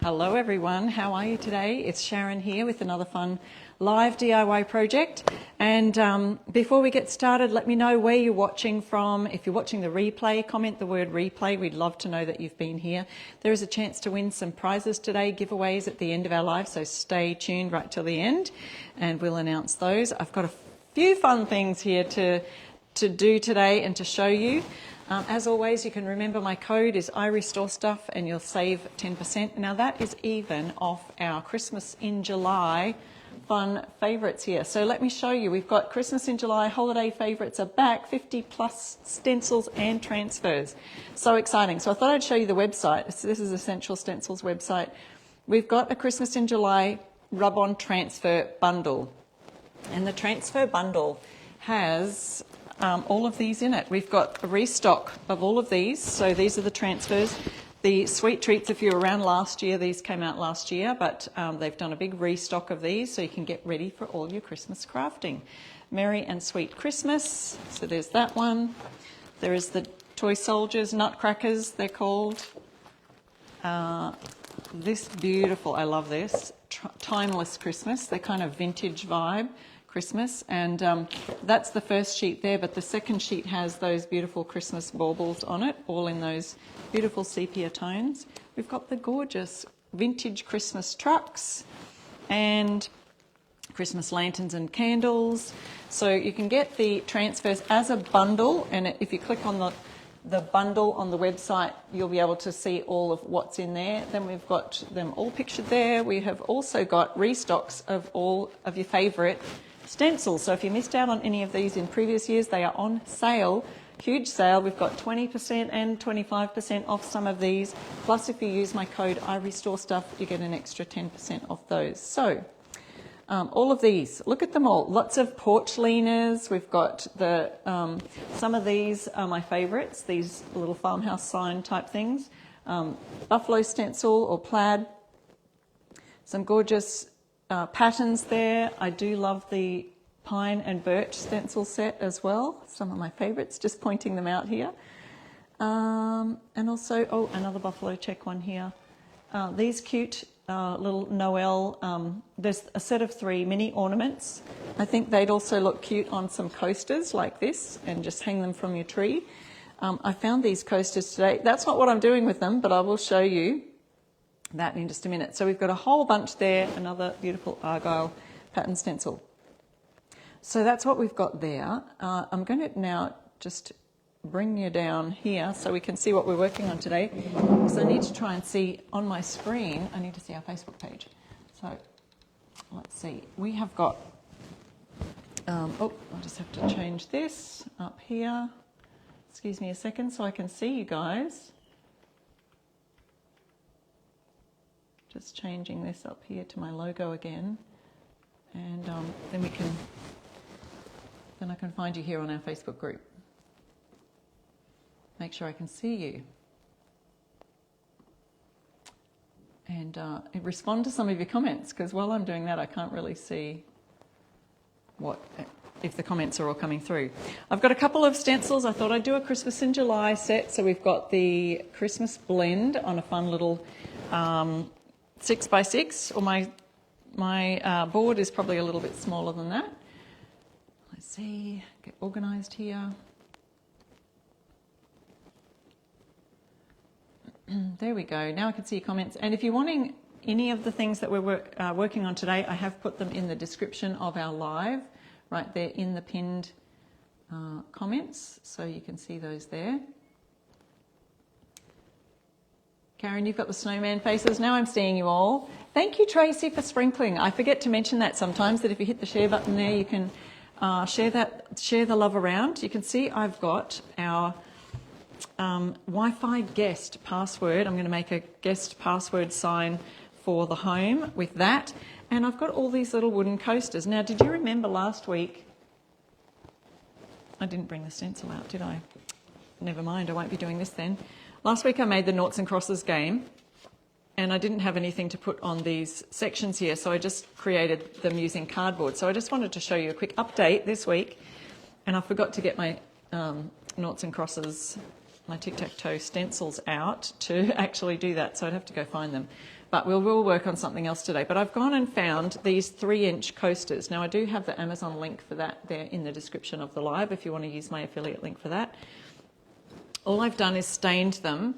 Hello everyone, how are you today? It's Sharon here with another fun live DIY project. And before we get started, let me know where you're watching from. If you're watching the replay, comment the word replay. We'd love to know that you've been here. There is a chance to win some prizes today, giveaways at the end of our live, so stay tuned right till the end and we'll announce those. I've got a few fun things here to do today and to show you. As always, you can remember my code is iRestoreStuff and you'll save 10%. Now that is even off our Christmas in July fun favourites here. So let me show you. We've got Christmas in July holiday favourites are back, 50 plus stencils and transfers. So exciting. So I thought I'd show you the website. So this is Essential Stencils website. We've got a Christmas in July rub-on transfer bundle. And the transfer bundle has all of these in it. We've got a restock of all of these. So these are the transfers. The sweet treats, if you were around last year, these came out last year, but they've done a big restock of these so you can get ready for all your Christmas crafting. Merry and Sweet Christmas. So there's that one. There is the Toy Soldiers, Nutcrackers, they're called. This beautiful, I love this, Timeless Christmas. They're kind of vintage vibe Christmas, and that's the first sheet there, but the second sheet has those beautiful Christmas baubles on it, all in those beautiful sepia tones. We've got the gorgeous vintage Christmas trucks and Christmas lanterns and candles. So you can get the transfers as a bundle, and if you click on the bundle on the website, you'll be able to see all of what's in there. Then we've got them all pictured there. We have also got restocks of all of your favourite stencils. So if you missed out on any of these in previous years, they are on sale, huge sale. We've got 20% and 25% off some of these. Plus, if you use my code iRestoreStuff, you get an extra 10% off those. So all of these, look at them all. Lots of porch leaners. We've got the some of these are my favourites, these little farmhouse sign type things. Buffalo stencil or plaid. Some gorgeous patterns there. I do love the pine and birch stencil set as well. Some of my favourites, just pointing them out here. And also, oh, another buffalo check one here. These cute little Noel, there's a set of 3 mini ornaments. I think they'd also look cute on some coasters like this and just hang them from your tree. I found these coasters today. That's not what I'm doing with them, but I will show you that in just a minute. So we've got a whole bunch there, another beautiful Argyle pattern stencil. So that's what we've got there. I'm going to now just bring you down here so we can see what we're working on today, because I need to try and see on my screen, I need to see our Facebook page. So let's see, we have got, oh, I'll just have to change this up here. Excuse me a second so I can see you guys. Just changing this up here to my logo again, and then I can find you here on our Facebook group. Make sure I can see you, and respond to some of your comments, because while I'm doing that I can't really see if the comments are all coming through. I've got a couple of stencils. I thought I'd do a Christmas in July set, so we've got the Christmas blend on a fun little 6x6, or my board is probably a little bit smaller than that. Let's see, get organised here. There we go. Now I can see your comments. And if you're wanting any of the things that we're working on today, I have put them in the description of our live, right there in the pinned comments, so you can see those there. Karen, you've got the snowman faces. Now I'm seeing you all. Thank you, Tracy, for sprinkling. I forget to mention that sometimes, that if you hit the share button there, you can share the love around. You can see I've got our Wi-Fi guest password. I'm going to make a guest password sign for the home with that. And I've got all these little wooden coasters. Now, did you remember last week? I didn't bring the stencil out, did I? Never mind, I won't be doing this then. Last week I made the noughts and crosses game, and I didn't have anything to put on these sections here, so I just created them using cardboard. So I just wanted to show you a quick update this week, and I forgot to get my noughts and crosses my tic-tac-toe stencils out to actually do that, so I'd have to go find them. But we'll work on something else today. But I've gone and found these 3-inch coasters. Now I do have the Amazon link for that there in the description of the live if you want to use my affiliate link for that. All I've done is stained them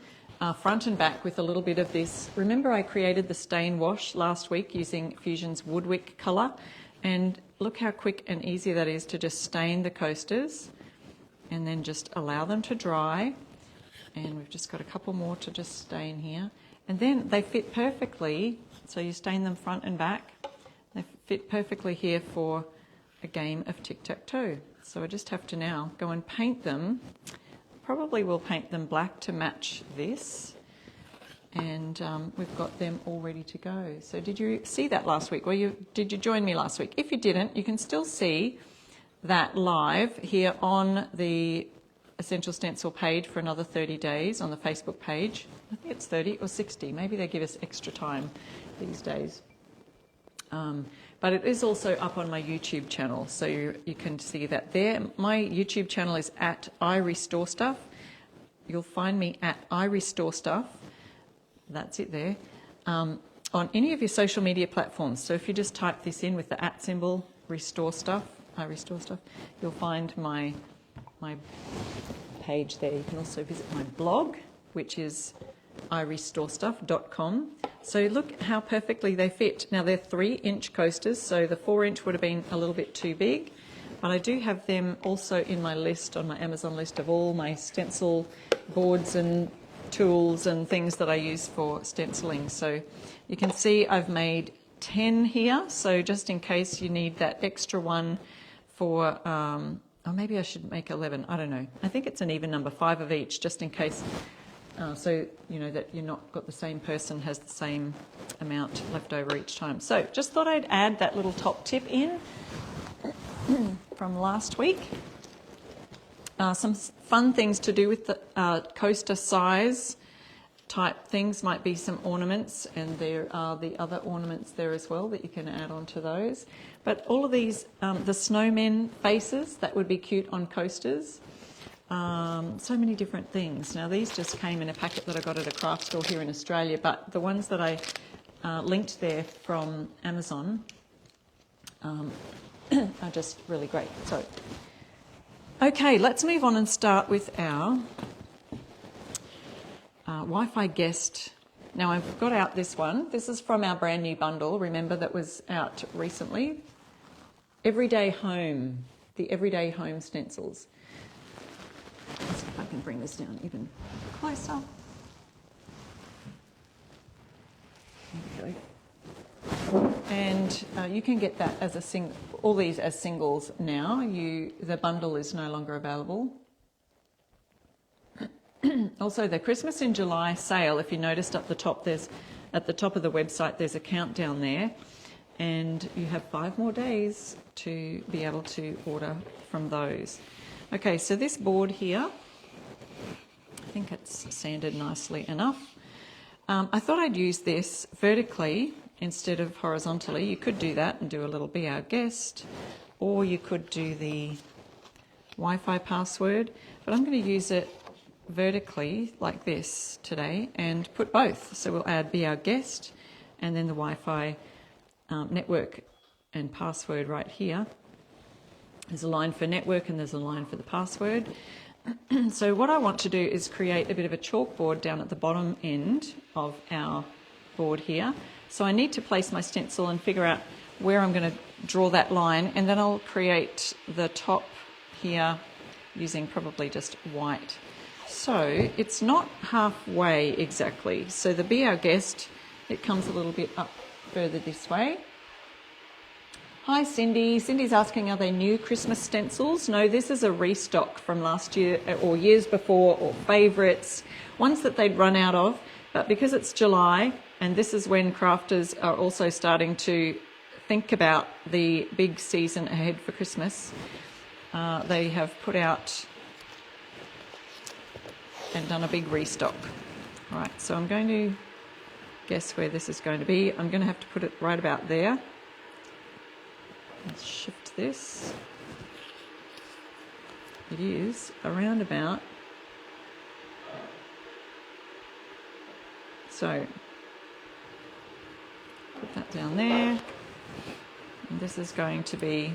front and back with a little bit of this. Remember I created the stain wash last week using Fusion's Woodwick colour, and look how quick and easy that is to just stain the coasters and then just allow them to dry. And we've just got a couple more to just stain here. And then they fit perfectly, so you stain them front and back. They fit perfectly here for a game of tic-tac-toe. So I just have to now go and paint them. Probably will paint them black to match this. And we've got them all ready to go. So did you see that last week? Did you join me last week? If you didn't, you can still see that live here on the Essential Stencil page for another 30 days on the Facebook page. I think it's 30 or 60. Maybe they give us extra time these days. But it is also up on my YouTube channel, so you can see that there. My YouTube channel is at iRestoreStuff. You'll find me at iRestoreStuff. That's it there. On any of your social media platforms. So if you just type this in with the @ symbol, iRestoreStuff, you'll find my page there. You can also visit my blog, which is iRestoreStuff.com. So look how perfectly they fit. Now they're 3-inch coasters, so the 4-inch would have been a little bit too big, but I do have them also in my list, on my Amazon list of all my stencil boards and tools and things that I use for stenciling. So you can see I've made 10 here, so just in case you need that extra one for, or maybe I should make 11, I don't know. I think it's an even number, 5 of each, just in case. So you know that you're not got the same person has the same amount left over each time. So just thought I'd add that little top tip in from last week. Some fun things to do with the coaster size type things might be some ornaments, and there are the other ornaments there as well that you can add on to those. But all of these, the snowmen faces, that would be cute on coasters. So many different things. Now these just came in a packet that I got at a craft store here in Australia, but the ones that I linked there from Amazon are just really great. So, okay, let's move on and start with our Wi-Fi guest. Now I've got out this one. This is from our brand new bundle, remember, that was out recently. Everyday Home, the Everyday Home stencils. Let's see if I can bring this down even closer. There we go. And you can get that as a all these as singles now. The bundle is no longer available. Also, the Christmas in July sale, if you noticed up the top, at the top of the website, there's a countdown there, and you have 5 more days to be able to order from those. Okay, so this board here, I think it's sanded nicely enough. I thought I'd use this vertically instead of horizontally. You could do that and do a little Be Our Guest, or you could do the Wi-Fi password, but I'm going to use it vertically like this today and put both. So we'll add Be Our Guest and then the Wi-Fi network and password right here. There's a line for network and there's a line for the password. So what I want to do is create a bit of a chalkboard down at the bottom end of our board here. So I need to place my stencil and figure out where I'm going to draw that line, and then I'll create the top here using probably just white. So it's not halfway exactly. So the Be Our Guest, it comes a little bit up further this way. Hi Cindy. Cindy's asking, are they new Christmas stencils? No, this is a restock from last year or years before, or favourites, ones that they'd run out of. But because it's July, and this is when crafters are also starting to think about the big season ahead for Christmas, they have put out and done a big restock. All right, so I'm going to guess where this is going to be. I'm going to have to put it right about there. Let's shift this. It is around about So put that down there. And this is going to be,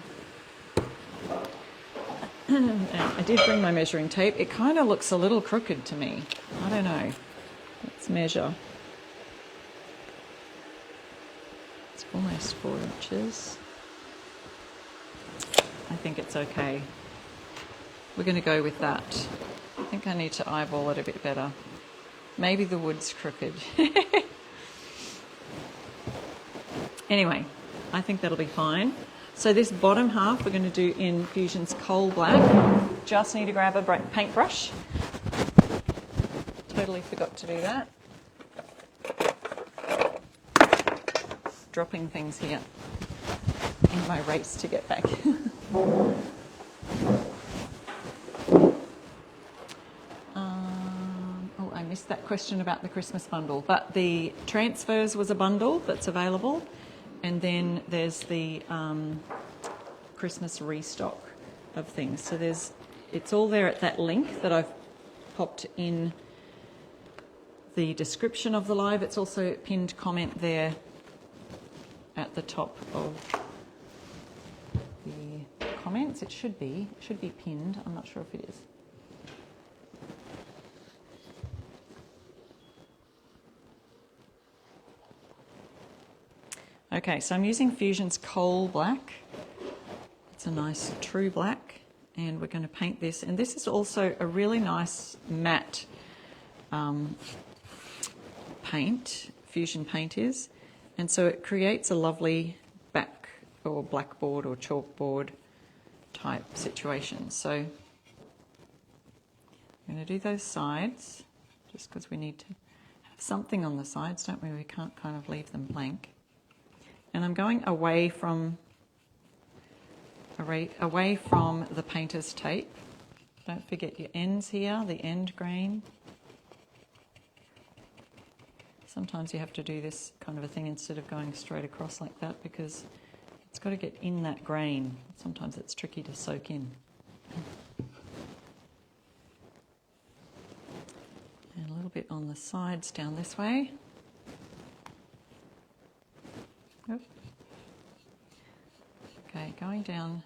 I did bring my measuring tape. It kind of looks a little crooked to me. I don't know. Let's measure. It's almost 4 inches. I think it's okay. We're going to go with that. I think I need to eyeball it a bit better. Maybe the wood's crooked. Anyway, I think that'll be fine. So this bottom half we're going to do in Fusion's Coal Black. Just need to grab a paintbrush. Totally forgot to do that. Dropping things here in my race to get back. I missed that question about the Christmas bundle, but the transfers was a bundle that's available, and then there's the Christmas restock of things. So it's all there at that link that I've popped in the description of the live. It's also a pinned comment there at the top of the comments. It should be pinned. I'm not sure if it is. Okay, so I'm using Fusion's Coal Black. It's a nice true black, and we're going to paint this. And this is also a really nice matte paint, Fusion paint is. And so it creates a lovely back or blackboard or chalkboard type situation. So I'm going to do those sides, just because we need to have something on the sides, don't we? We can't kind of leave them blank. And I'm going away from the painter's tape. Don't forget your ends here, the end grain. Sometimes you have to do this kind of a thing instead of going straight across like that, because it's got to get in that grain. Sometimes it's tricky to soak in. And a little bit on the sides down this way. Okay, going down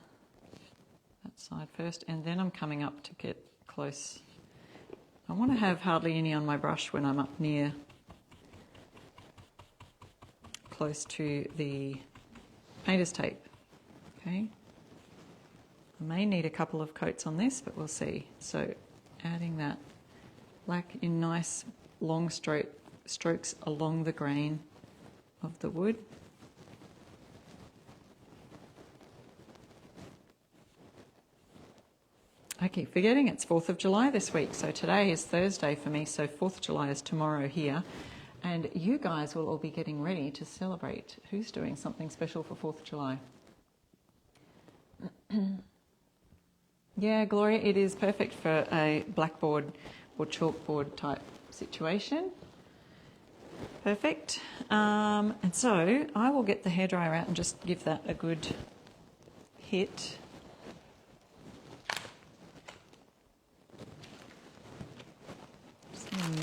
that side first, and then I'm coming up to get close. I want to have hardly any on my brush when I'm up near, close to the painter's tape. Okay, I may need a couple of coats on this, but we'll see. So adding that black in nice long strokes along the grain of the wood. I keep forgetting it's 4th of July this week, so today is Thursday for me, so 4th of July is tomorrow here, and you guys will all be getting ready to celebrate. Who's doing something special for 4th of July? Yeah, Gloria, it is perfect for a blackboard or chalkboard type situation. Perfect. And so I will get the hairdryer out and just give that a good hit.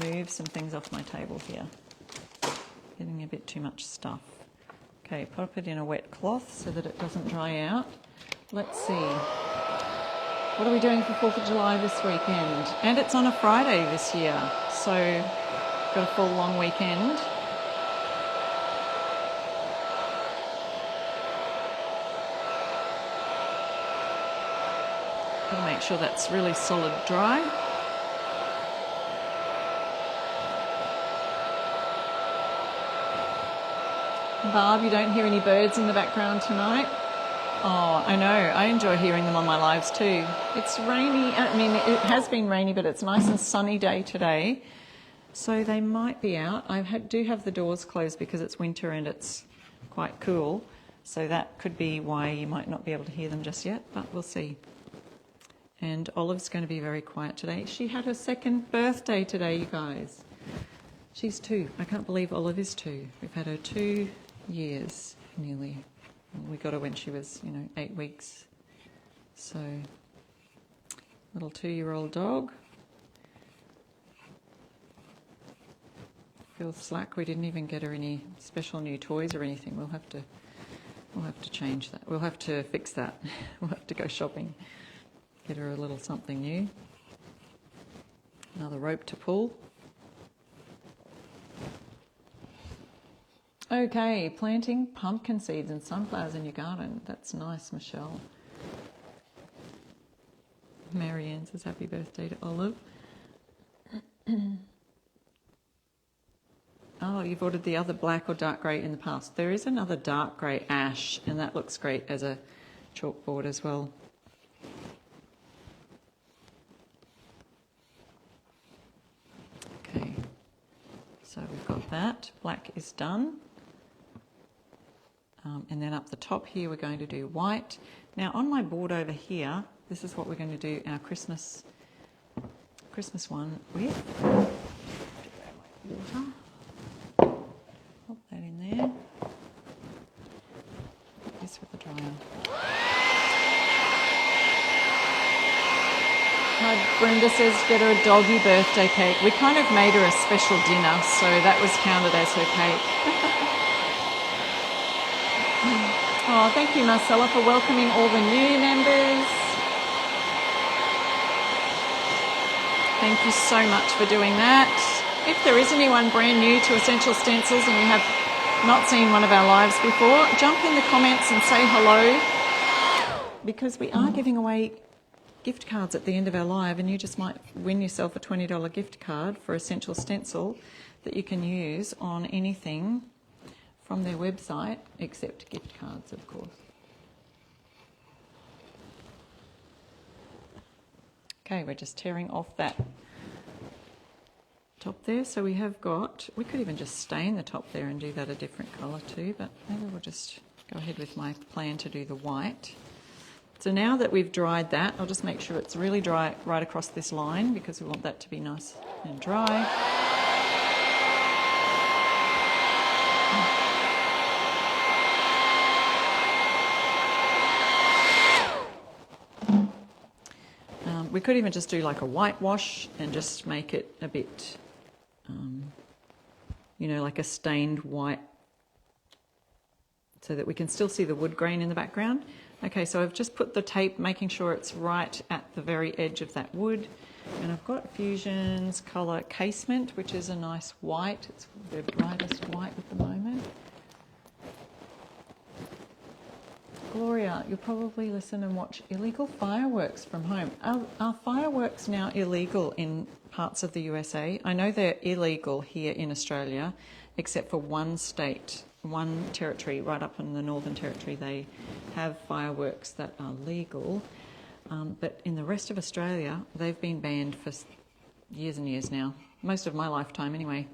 Move some things off my table here. Getting a bit too much stuff. Okay, pop it in a wet cloth so that it doesn't dry out. Let's see. What are we doing for 4th of July this weekend? And it's on a Friday this year, so got a full long weekend. Got to make sure that's really solid dry. Barb, you don't hear any birds in the background tonight? Oh, I know. I enjoy hearing them on my lives too. It's rainy. I mean, it has been rainy, but it's a nice and sunny day today. So they might be out. I do have the doors closed because it's winter and it's quite cool. So that could be why you might not be able to hear them just yet, but we'll see. And Olive's going to be very quiet today. She had her 2nd birthday today, you guys. She's 2. I can't believe Olive is 2. We've had her 2 years nearly. We got her when she was 8 weeks, so little 2-year-old dog. feels slack. We didn't even get her any special new toys or anything. We'll have to change that. We'll have to fix that. We'll have to go shopping. Get her a little something new. Another rope to pull. Okay, planting pumpkin seeds and sunflowers in your garden. That's nice, Michelle. Marianne says happy birthday to Olive. Oh, you've ordered the other black or dark grey in the past. There is another dark grey ash, and that looks great as a chalkboard as well. Okay, so we've got that. Black is done. And then up the top here, we're going to do white. Now on my board over here, this is what we're going to do our Christmas one with. Water. Pop that in there. Put this with the dryer. Brenda says get her a doggy birthday cake. We kind of made her a special dinner, so that was counted as her cake. Oh, thank you, Marcella, for welcoming all the new members. Thank you so much for doing that. If there is anyone brand new to Essential Stencils and you have not seen one of our lives before, jump in the comments and say hello, because we are giving away gift cards at the end of our live, and you just might win yourself a $20 gift card for Essential Stencil that you can use on anything from their website, except gift cards, of course. Okay, we're just tearing off that top there. So we have got, we could even just stain the top there and do that a different colour too, but maybe we'll just go ahead with my plan to do the white. So now that we've dried that, I'll just make sure it's really dry right across this line, because we want that to be nice and dry. We could even just do like a whitewash and just make it a bit, you know, like a stained white, so that we can still see the wood grain in the background. Okay, so I've just put the tape, making sure it's right at the very edge of that wood. And I've got Fusion's Colour Casement, which is a nice white. It's the brightest white at the moment. Gloria, you'll probably listen and watch illegal fireworks from home. Are fireworks now illegal in parts of the USA? I know they're illegal here in Australia, except for one state, one territory, right up in the Northern Territory. They have fireworks that are legal, but in the rest of Australia, they've been banned for years and years now. Most of my lifetime, anyway.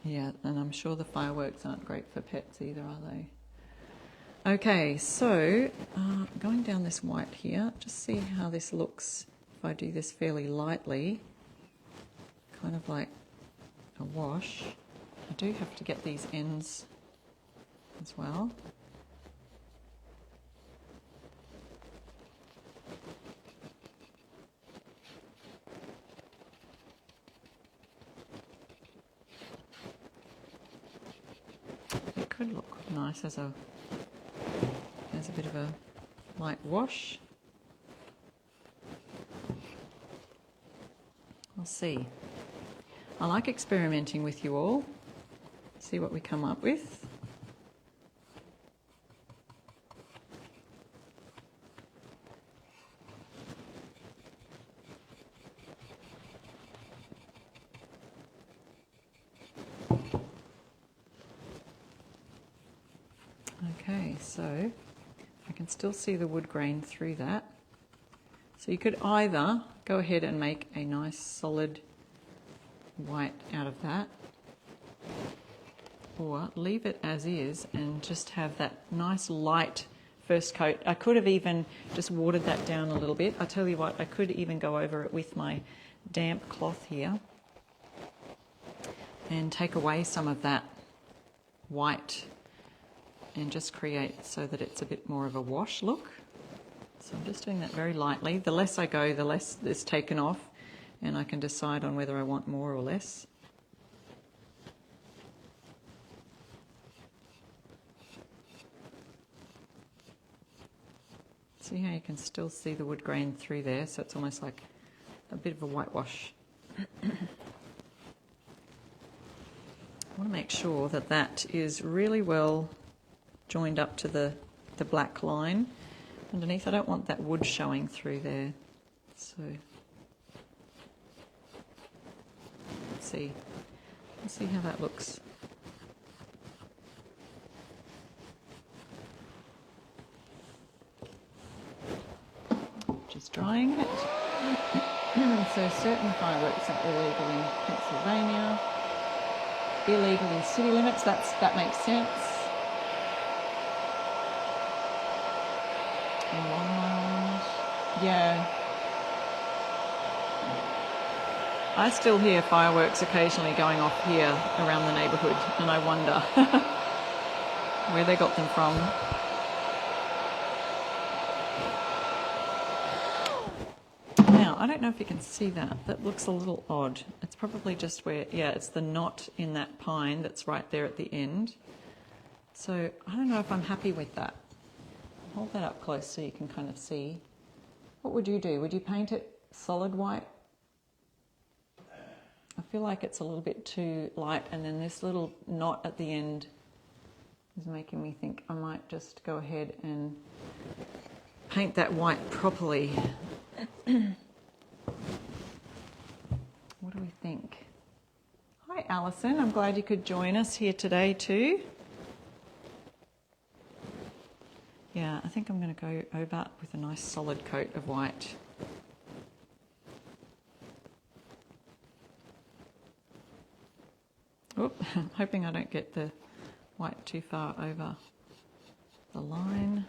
Yeah, and I'm sure the fireworks aren't great for pets either, are they? Okay, so going down this white here, just see how this looks if I do this fairly lightly, kind of like a wash. I do have to get these ends as well. It could look nice as a bit of a light wash. We'll see. I like experimenting with you all. See what we come up with. Okay, so I can still see the wood grain through that. So you could either go ahead and make a nice solid white out of that, or leave it as is and just have that nice light first coat. I could have even just watered that down a little bit. I tell you what, I could even go over it with my damp cloth here and take away some of that white and just create so that it's a bit more of a wash look. So I'm just doing that very lightly. The less I go, the less is taken off, and I can decide on whether I want more or less. See how you can still see the wood grain through there, so it's almost like a bit of a whitewash. I want to make sure that that is really well joined up to the black line underneath. I don't want that wood showing through there. So let's see how that looks. Just drying it. So certain fireworks are illegal in Pennsylvania, illegal in city limits. That makes sense. In Long Island, yeah. I still hear fireworks occasionally going off here around the neighbourhood, and I wonder where they got them from. I don't know if you can see that. That looks a little odd. It's probably just where, yeah, it's the knot in that pine that's right there at the end. So I don't know if I'm happy with that. Hold that up close so you can kind of see. What would you do? Would you paint it solid white? I feel like it's a little bit too light, and then this little knot at the end is making me think I might just go ahead and paint that white properly. What do we think? Hi Alison, I'm glad you could join us here today too. Yeah, I think I'm going to go over with a nice solid coat of white. Oop, I'm hoping I don't get the white too far over the line.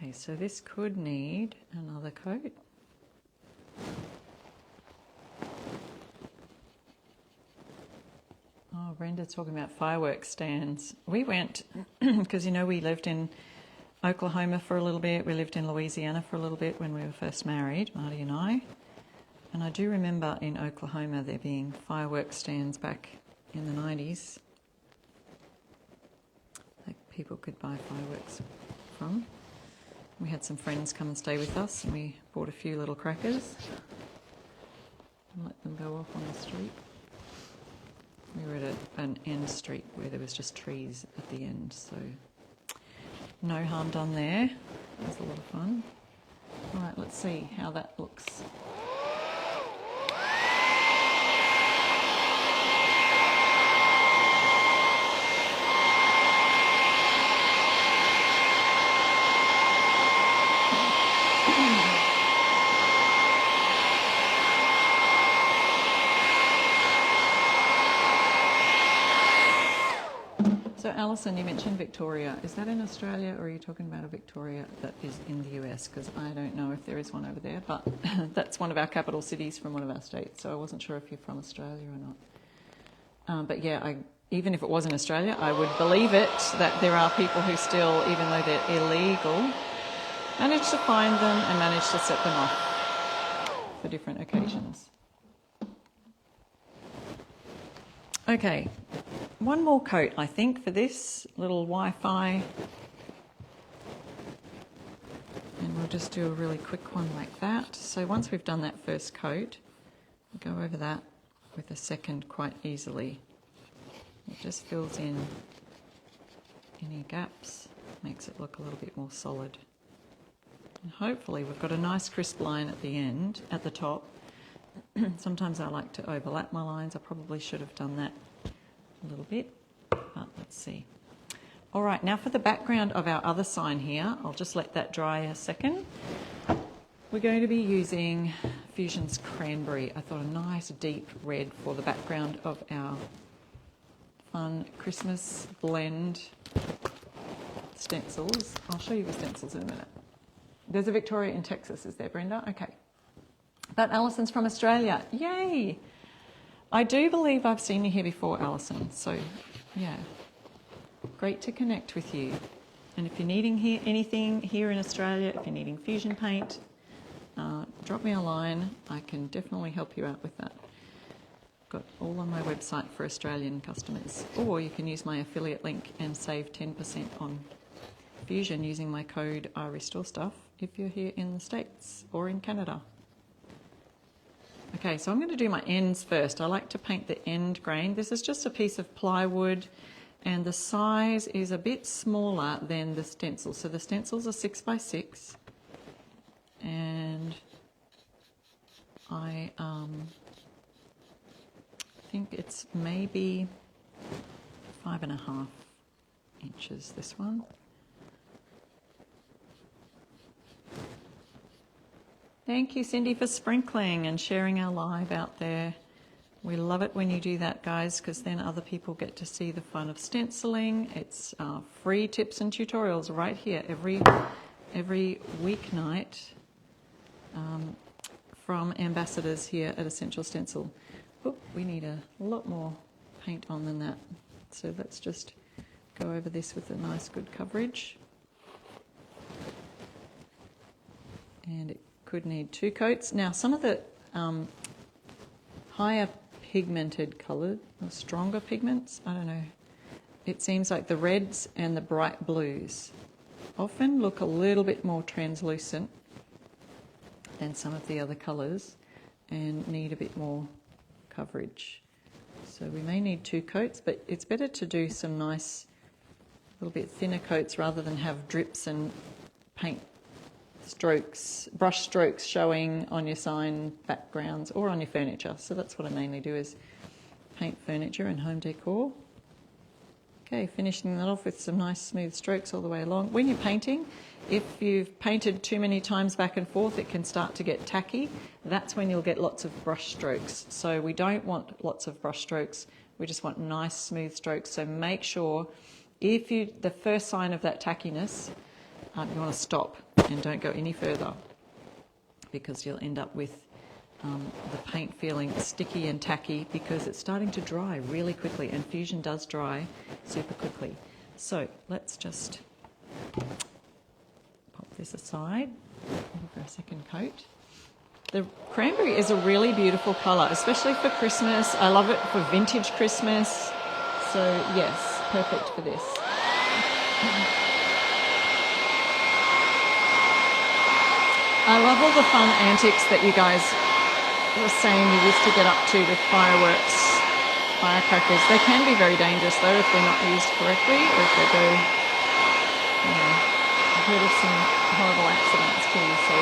Okay, so this could need another coat. Oh, Brenda's talking about fireworks stands. We went, because you know we lived in Oklahoma for a little bit, we lived in Louisiana for a little bit when we were first married, Marty and I. And I do remember in Oklahoma there being fireworks stands back in the 90s that people could buy fireworks from. We had some friends come and stay with us, and we bought a few little crackers and let them go off on the street. We were at an end street where there was just trees at the end, so no harm done there. It was a lot of fun. All right, let's see how that looks. So Alison, you mentioned Victoria. Is that in Australia, or are you talking about a Victoria that is in the US? Because I don't know if there is one over there, but that's one of our capital cities from one of our states, so I wasn't sure if you're from Australia or not. But yeah, even if it was in Australia, I would believe it that there are people who still, even though they're illegal, manage to find them and manage to set them off for different occasions. Okay, one more coat, I think, for this little Wi-Fi. And we'll just do a really quick one like that. So once we've done that first coat, we'll go over that with a second quite easily. It just fills in any gaps, makes it look a little bit more solid. And hopefully we've got a nice crisp line at the end, at the top. Sometimes I like to overlap my lines. I probably should have done that a little bit, but let's see. All right, now for the background of our other sign here, I'll just let that dry a second. We're going to be using Fusion's Cranberry. I thought a nice deep red for the background of our fun Christmas blend stencils. I'll show you the stencils in a minute. There's a Victoria in Texas, is there, Brenda? Okay. But Alison's from Australia. Yay! I do believe I've seen you here before, Alison. So, yeah. Great to connect with you. And if you're needing anything here in Australia, if you're needing Fusion paint, drop me a line. I can definitely help you out with that. Got all on my website for Australian customers. Or you can use my affiliate link and save 10% on Fusion using my code IRestoreStuff if you're here in the States or in Canada. Okay, so I'm going to do my ends first. I like to paint the end grain. This is just a piece of plywood and the size is a bit smaller than the stencil. So the stencils are 6 by 6 and I think it's maybe 5.5 inches, this one. Thank you, Cindy, for sprinkling and sharing our live out there. We love it when you do that, guys, because then other people get to see the fun of stenciling. It's free tips and tutorials right here every weeknight from ambassadors here at Essential Stencil. Oop, we need a lot more paint on than that. So let's just go over this with a nice good coverage. And it could need 2 coats. Now some of the higher pigmented coloured or stronger pigments, I don't know, it seems like the reds and the bright blues often look a little bit more translucent than some of the other colours and need a bit more coverage. So we may need 2 coats, but it's better to do some nice little bit thinner coats rather than have drips and paint strokes, brush strokes showing on your sign backgrounds or on your furniture. So that's what I mainly do, is paint furniture and home decor. Okay, finishing that off with some nice smooth strokes all the way along. When you're painting, if you've painted too many times back and forth, it can start to get tacky. That's when you'll get lots of brush strokes. So we don't want lots of brush strokes. We just want nice smooth strokes. So make sure if the first sign of that tackiness, you want to stop and don't go any further, because you'll end up with the paint feeling sticky and tacky because it's starting to dry really quickly, and Fusion does dry super quickly. So let's just pop this aside for a second coat. The cranberry is a really beautiful colour, especially for Christmas. I love it for vintage Christmas. So yes, perfect for this. I love all the fun antics that you guys were saying you used to get up to with fireworks, firecrackers. They can be very dangerous though if they're not used correctly, or if they go, you know, I've heard of some horrible accidents too, so.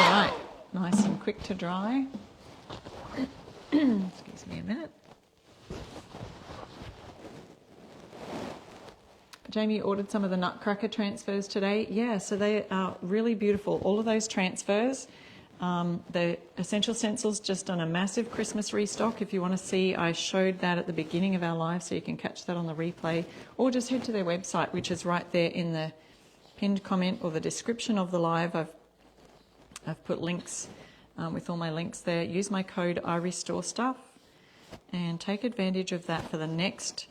All right, nice and quick to dry. Excuse me a minute. Jamie ordered some of the Nutcracker transfers today. Yeah, so they are really beautiful. All of those transfers. The Essential Stencils just done a massive Christmas restock. If you want to see, I showed that at the beginning of our live, so you can catch that on the replay. Or just head to their website, which is right there in the pinned comment or the description of the live. I've put links with all my links there. Use my code IRestoreStuff and take advantage of that for the next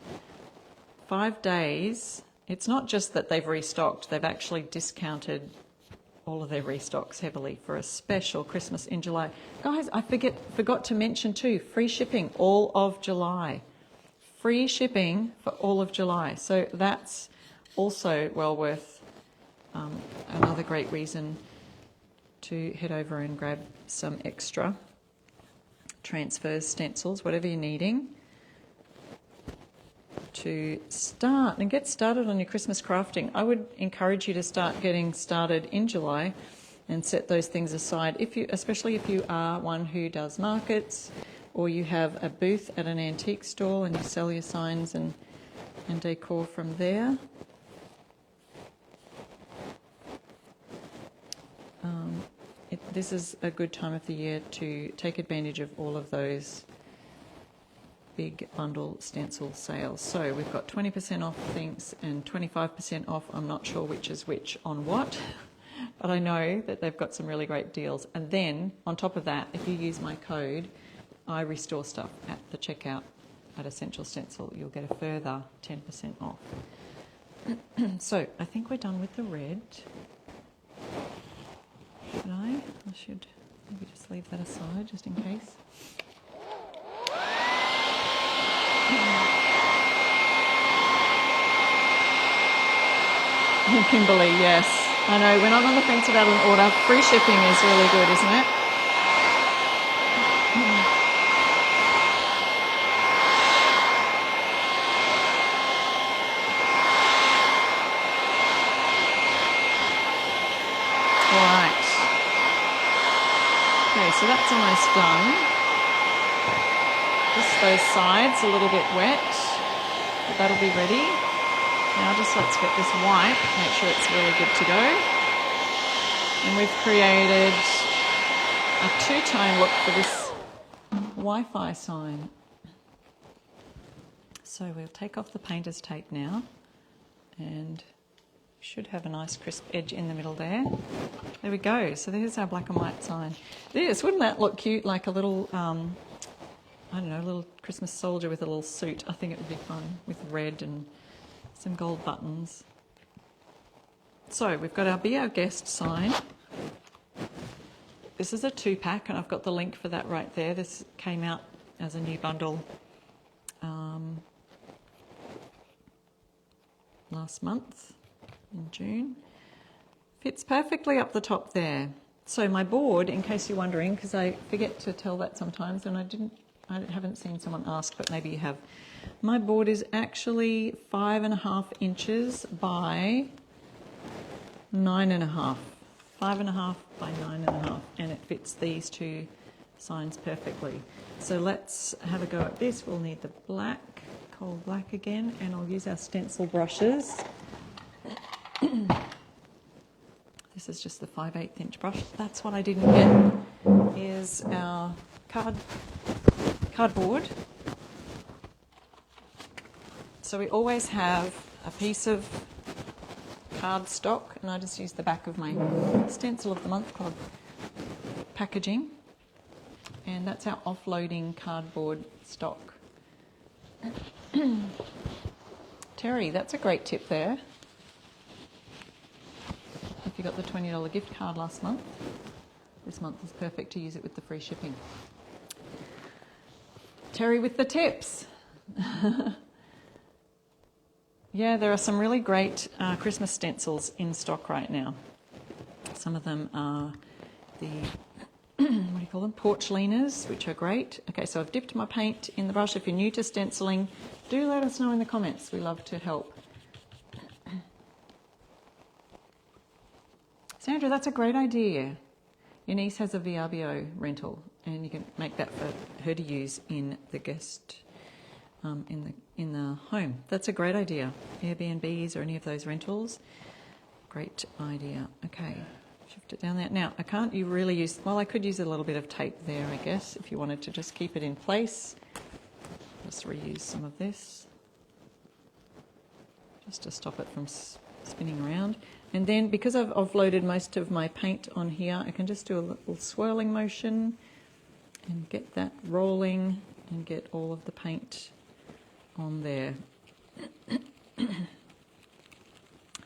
5 days. It's not just that they've restocked, they've actually discounted all of their restocks heavily for a special Christmas in July. Guys, I forgot to mention too, free shipping all of July. Free shipping for all of July. So that's also well worth another great reason to head over and grab some extra transfers, stencils, whatever you're needing, to start and get started on your Christmas crafting. I would encourage you to start getting started in July and set those things aside, especially if you are one who does markets, or you have a booth at an antique store and you sell your signs and decor from there. This is a good time of the year to take advantage of all of those big bundle stencil sales. So we've got 20% off things and 25% off. I'm not sure which is which on what, but I know that they've got some really great deals. And then on top of that, if you use my code, I restore stuff at the checkout at Essential Stencil, you'll get a further 10% off. So I think we're done with the red. Should I? I should maybe just leave that aside just in case. Kimberly, yes. I know, when I'm on the fence about an order, free shipping is really good, isn't it? Right. Okay, so that's almost done. Just those sides a little bit wet, but that'll be ready. Now just let's get this white, make sure it's really good to go. And we've created a two-tone look for this Wi-Fi sign. So we'll take off the painter's tape now, and should have a nice crisp edge in the middle there. There we go. So there's our black and white sign. This, wouldn't that look cute, like a little, I don't know, a little Christmas soldier with a little suit? I think it would be fun with red and some gold buttons. So we've got our Be Our Guest sign. This is a 2-pack, and I've got the link for that right there. This came out as a new bundle last month in June. Fits perfectly up the top there. So my board, in case you're wondering, because I forget to tell that sometimes, and I haven't seen someone ask, but maybe you have. My board is actually 5.5 inches by 9.5. 5.5 by 9.5, and it fits these two signs perfectly. So let's have a go at this. We'll need the black, coal black again, and I'll use our stencil brushes. This is just the 5/8 inch brush. That's what I didn't get, is our cardboard. So we always have a piece of cardstock, and I just use the back of my Stencil of the Month Club packaging, and that's our offloading cardboard stock. Terry, that's a great tip there. If you got the $20 gift card last month, this month is perfect to use it with the free shipping. Terry with the tips. Yeah, there are some really great Christmas stencils in stock right now. Some of them are the, what do you call them, porch leaners, which are great. Okay, so I've dipped my paint in the brush. If you're new to stenciling, do let us know in the comments. We love to help. Sandra, that's a great idea. Your niece has a VRBO rental, and you can make that for her to use in the guest, in the home. That's a great idea. Airbnbs or any of those rentals. Great idea. Okay, shift it down there. Now, you really use, well, I could use a little bit of tape there, I guess, if you wanted to just keep it in place. Just reuse some of this, just to stop it from spinning around. And then, because I've offloaded most of my paint on here, I can just do a little swirling motion and get that rolling and get all of the paint on there.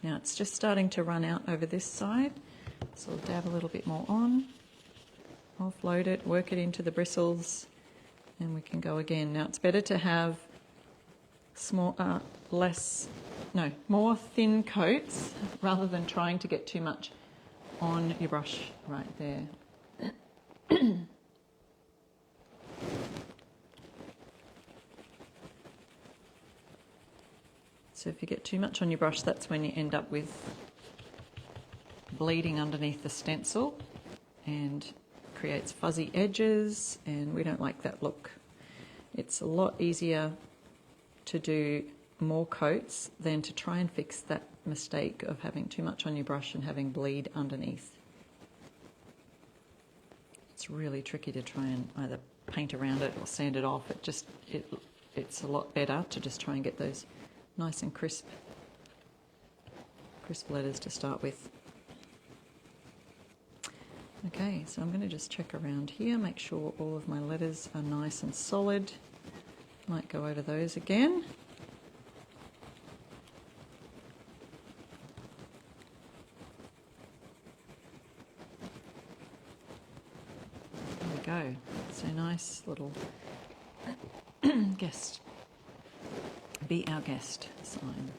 Now it's just starting to run out over this side, so I'll dab a little bit more on, offload it, work it into the bristles, and we can go again. Now it's better to have more thin coats rather than trying to get too much on your brush right there. So if you get too much on your brush, that's when you end up with bleeding underneath the stencil and creates fuzzy edges, and we don't like that look. It's a lot easier to do more coats than to try and fix that mistake of having too much on your brush and having bleed underneath. It's really tricky to try and either paint around it or sand it off. It's a lot better to just try and get those nice and crisp letters to start with. Okay, so I'm going to just check around here, make sure all of my letters are nice and solid. Might go over those again. There we go. So nice little guest. Be our guest sign.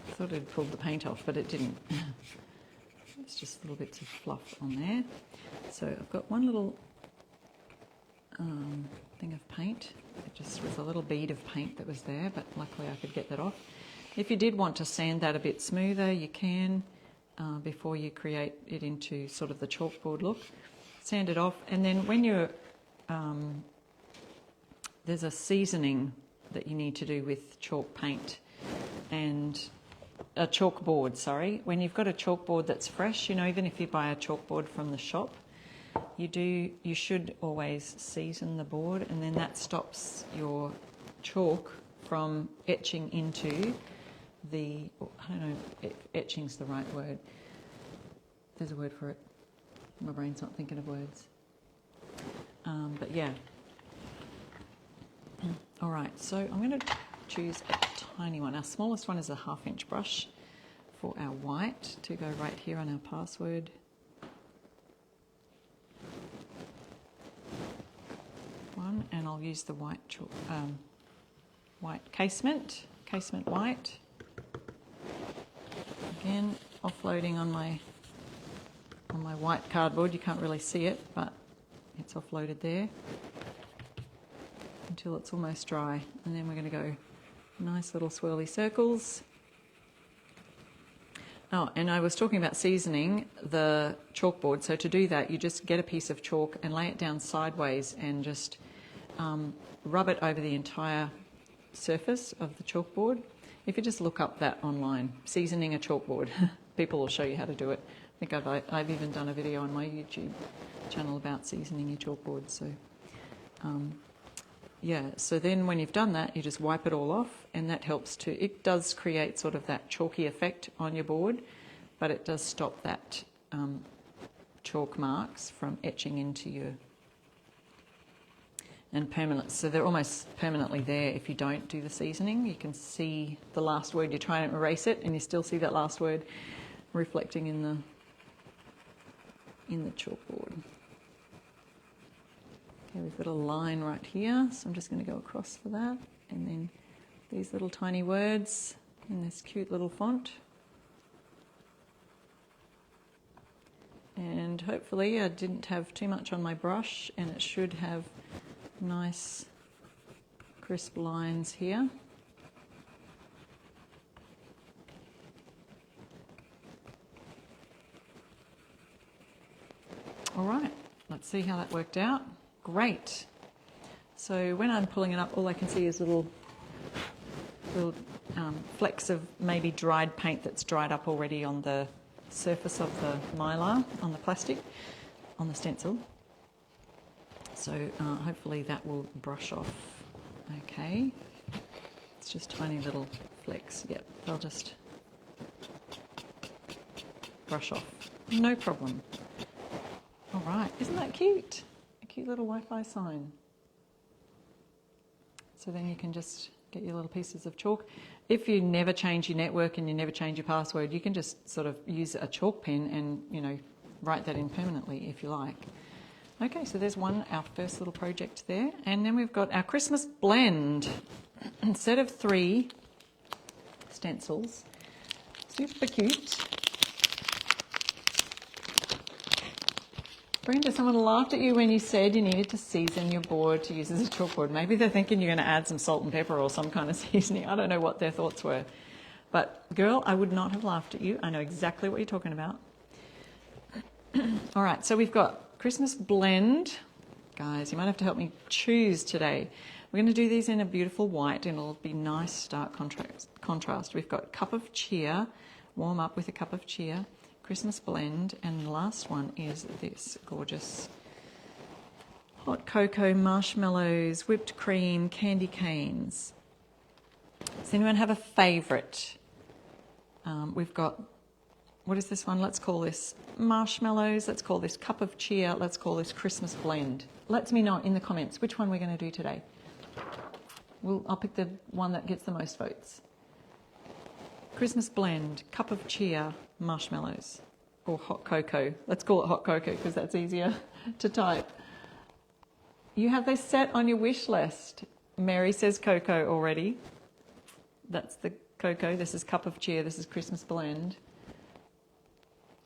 I thought it had pulled the paint off, but it didn't. It's just little bits of fluff on there. So I've got one little thing of paint. It just was a little bead of paint that was there, but luckily I could get that off. If you did want to sand that a bit smoother, you can before you create it into sort of the chalkboard look. Sand it off, and then when you're there's a seasoning that you need to do with chalk paint and a chalkboard, sorry. When you've got a chalkboard that's fresh, you know, even if you buy a chalkboard from the shop, you should always season the board, and then that stops your chalk from etching into the, I don't know if etching's the right word. There's a word for it. My brain's not thinking of words. But yeah. All right, so I'm going to choose a tiny one. Our smallest one is a 1/2 inch brush for our white to go right here on our password. One, and I'll use the white casement white. Again, offloading on my white cardboard. You can't really see it, but it's offloaded there until it's almost dry, and then we're going to go nice little swirly circles. Oh, and I was talking about seasoning the chalkboard. So to do that, you just get a piece of chalk and lay it down sideways and just rub it over the entire surface of the chalkboard. If you just look up that online, seasoning a chalkboard, people will show you how to do it. I think I've even done a video on my YouTube channel about seasoning your chalkboard. So yeah, so then when you've done that, you just wipe it all off, and that helps to, it does create sort of that chalky effect on your board, but it does stop that chalk marks from etching into you. And permanent, so they're almost permanently there if you don't do the seasoning. You can see the last word, you try and erase it, and you still see that last word reflecting in the chalkboard. Okay, we've got a line right here, so I'm just going to go across for that, and then these little tiny words in this cute little font. And hopefully I didn't have too much on my brush, and it should have nice crisp lines here. All right, let's see how that worked out. Great. So when I'm pulling it up, all I can see is little flecks of maybe dried paint that's dried up already on the surface of the mylar, on the plastic, on the stencil. So hopefully that will brush off. Okay. It's just tiny little flecks. Yep, they'll just brush off. No problem. All right, isn't that cute? Cute little Wi-Fi sign. So then you can just get your little pieces of chalk. If you never change your network and you never change your password, you can just sort of use a chalk pen and, you know, write that in permanently if you like. Okay, so there's our first little project there. And then we've got our Christmas blend. Instead of 3 stencils, super cute. Brenda, someone laughed at you when you said you needed to season your board to use as a chalkboard. Maybe they're thinking you're going to add some salt and pepper or some kind of seasoning. I don't know what their thoughts were. But girl, I would not have laughed at you. I know exactly what you're talking about. All right, so we've got Christmas blend. Guys, you might have to help me choose today. We're going to do these in a beautiful white and it'll be nice stark contrast. We've got cup of cheer, warm up with a cup of cheer, Christmas blend, and the last one is this gorgeous hot cocoa, marshmallows, whipped cream, candy canes. Does anyone have a favourite? We've got, what is this one? Let's call this marshmallows. Let's call this cup of cheer. Let's call this Christmas blend. Let me know in the comments which one we're going to do today. I'll pick the one that gets the most votes. Christmas blend, cup of cheer, marshmallows, or hot cocoa. Let's call it hot cocoa because that's easier to type. You have this set on your wish list. Mary says cocoa already. That's the cocoa. This is cup of cheer. This is Christmas blend.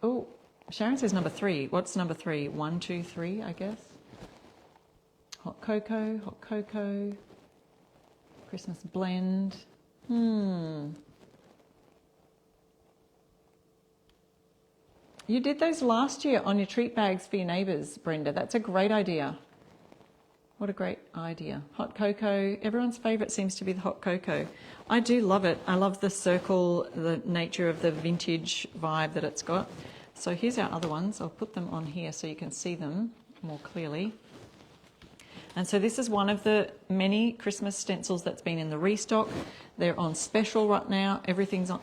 Oh, Sharon says number 3. What's number 3? 1, 2, 3, I guess. Hot cocoa, Christmas blend. You did those last year on your treat bags for your neighbours, Brenda. That's a great idea. What a great idea. Hot cocoa. Everyone's favourite seems to be the hot cocoa. I do love it. I love the circle, the nature of the vintage vibe that it's got. So here's our other ones. I'll put them on here so you can see them more clearly. And so this is one of the many Christmas stencils that's been in the restock. They're on special right now. Everything's on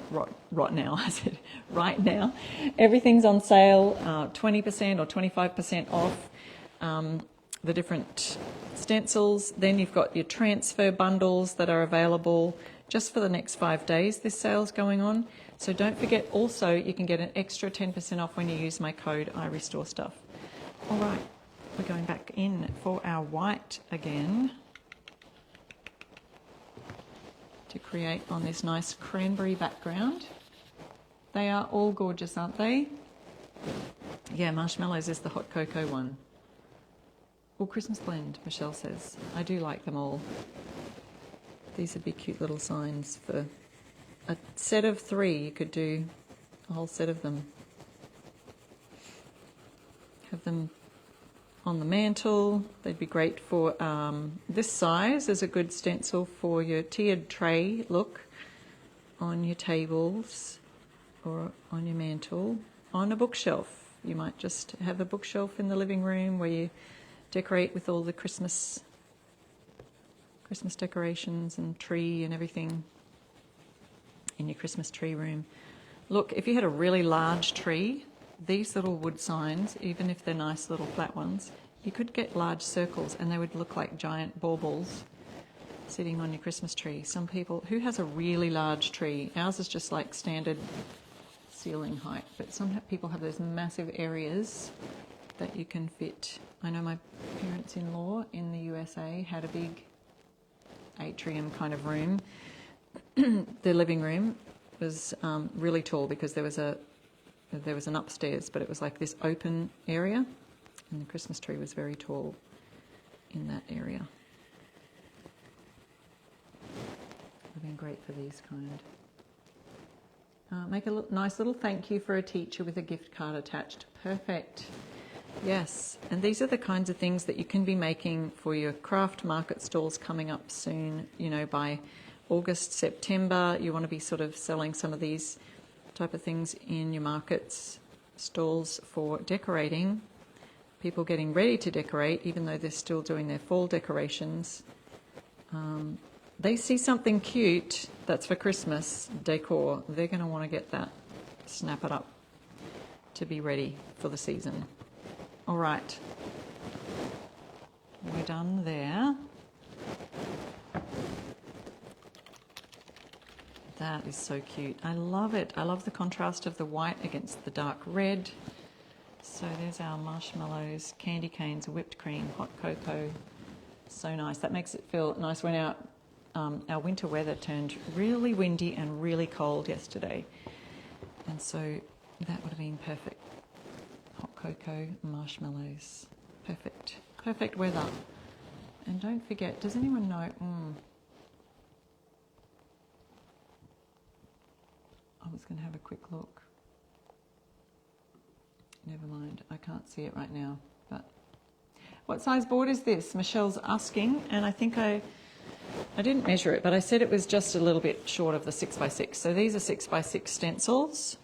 right now. I said right now. Everything's on sale, 20% or 25% off. The different stencils. Then you've got your transfer bundles that are available just for the next 5 days. This sale's going on. So don't forget also you can get an extra 10% off when you use my code iRestoreStuff. All right. We're going back in for our white again to create on this nice cranberry background. They are all gorgeous, aren't they? Yeah, marshmallows is the hot cocoa one. Or Christmas blend, Michelle says. I do like them all. These would be cute little signs for a set of 3. You could do a whole set of them. Have them on the mantle. They'd be great for this size is a good stencil for your tiered tray look on your tables or on your mantle. On a bookshelf, you might just have a bookshelf in the living room where you decorate with all the Christmas decorations and tree and everything in your Christmas tree room. Look, if you had a really large tree, these little wood signs, even if they're nice little flat ones, you could get large circles and they would look like giant baubles sitting on your Christmas tree. Some people, who has a really large tree? Ours is just like standard ceiling height, but some people have those massive areas that you can fit. I know my parents-in-law in the USA had a big atrium kind of room. Their living room was really tall because there was an upstairs, but it was like this open area, and the Christmas tree was very tall in that area. Would have been great for these kind. Make a nice little thank you for a teacher with a gift card attached. Perfect. Yes, and these are the kinds of things that you can be making for your craft market stalls coming up soon. You know, by August, September, you want to be sort of selling some of these type of things in your markets, stalls for decorating. People getting ready to decorate, even though they're still doing their fall decorations. They see something cute that's for Christmas decor. They're going to want to get that, snap it up to be ready for the season. All right, we're done there. That is so cute. I love it. I love the contrast of the white against the dark red. So there's our marshmallows, candy canes, whipped cream, hot cocoa. So nice. That makes it feel nice when our winter weather turned really windy and really cold yesterday. And so that would have been perfect. Hot cocoa marshmallows. Perfect. Perfect weather. And don't forget, does anyone know? I was going to have a quick look. Never mind, I can't see it right now. But what size board is this? Michelle's asking, and I think I didn't measure it, but I said it was just a little bit short of the 6x6. So these are 6x6 stencils.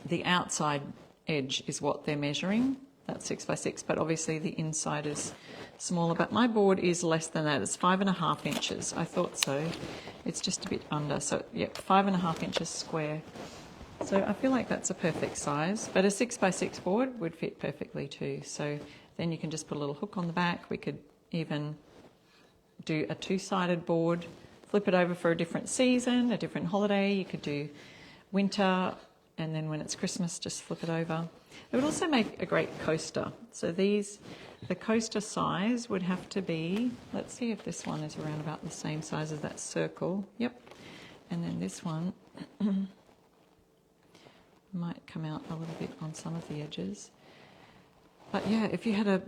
The outside edge is what they're measuring. That's 6x6, but obviously the inside is smaller. But my board is less than that. It's 5.5 inches. I thought so. It's just a bit under. So, yep, 5.5 inches square. So I feel like that's a perfect size. But a 6x6 board would fit perfectly too. So then you can just put a little hook on the back. We could even do a two-sided board, flip it over for a different season, a different holiday. You could do winter, and then when it's Christmas, just flip it over. It would also make a great coaster. So the coaster size would have to be, let's see if this one is around about the same size as that circle. Yep. And then this one might come out a little bit on some of the edges. But yeah, if you had a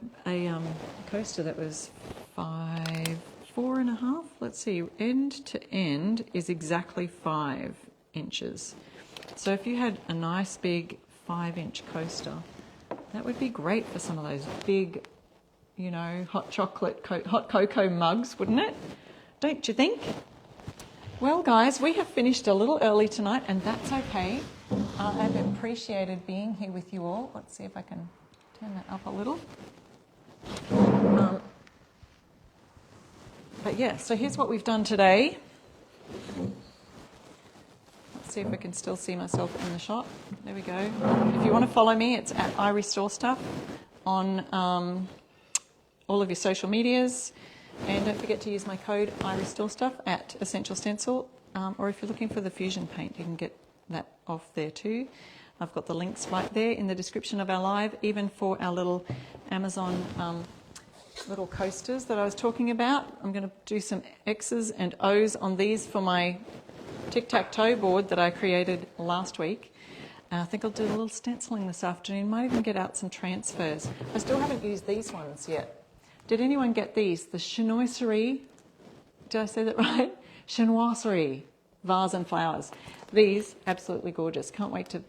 coaster that was 4.5, let's see, end to end is exactly 5 inches. So if you had a nice big 5-inch coaster, that would be great for some of those big, you know, hot cocoa mugs, wouldn't it? Don't you think? Well, guys, we have finished a little early tonight, and that's okay. I've appreciated being here with you all. Let's see if I can turn that up a little. But yeah, so here's what we've done today. Let's see if I can still see myself in the shot. There we go. If you want to follow me, it's at I Restore Stuff on all of your social medias. And don't forget to use my code I Restore Stuff at Essential Stencil. Or if you're looking for the Fusion paint, you can get that off there too. I've got the links right there in the description of our live, even for our little Amazon little coasters that I was talking about. I'm going to do some X's and O's on these for my tic-tac-toe board that I created last week. I think I'll do a little stenciling this afternoon. Might even get out some transfers. I still haven't used these ones yet. Did anyone get these? The chinoiserie, did I say that right? Chinoiserie vase and flowers. These, absolutely gorgeous. Can't wait to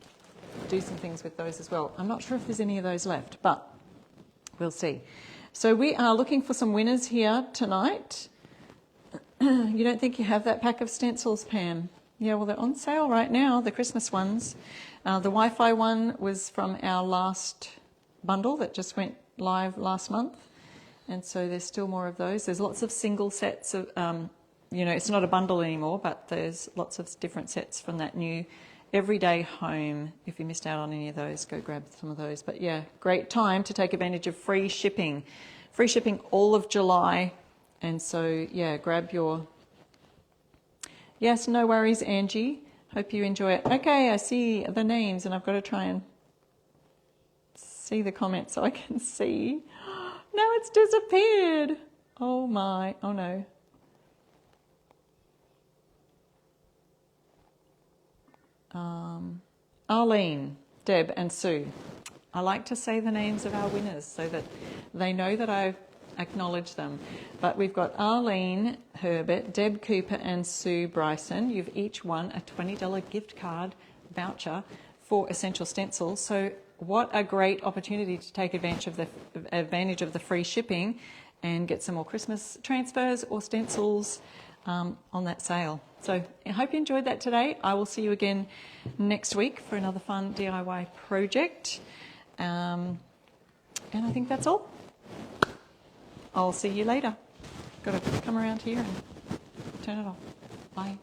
do some things with those as well. I'm not sure if there's any of those left, but we'll see. So we are looking for some winners here tonight. You don't think you have that pack of stencils, Pam? Yeah, well, they're on sale right now, the Christmas ones. The Wi-Fi one was from our last bundle that just went live last month. And so there's still more of those. There's lots of single sets of, you know, it's not a bundle anymore, but there's lots of different sets from that new Everyday Home. If you missed out on any of those, go grab some of those. But yeah, great time to take advantage of free shipping. Free shipping all of July. And so, yeah, grab your... Yes, no worries, Angie. Hope you enjoy it. Okay, I see the names, and I've got to try and see the comments so I can see. No, it's disappeared. Oh my, oh no. Arlene, Deb and Sue. I like to say the names of our winners so that they know that I acknowledge them. But we've got Arlene Herbert, Deb Cooper and Sue Bryson. You've each won a $20 gift card voucher for Essential Stencils. So what a great opportunity to take advantage of the free shipping and get some more Christmas transfers or stencils on that sale. So I hope you enjoyed that today. I will see you again next week for another fun DIY project. And I think that's all. I'll see you later. Got to come around here and turn it off. Bye.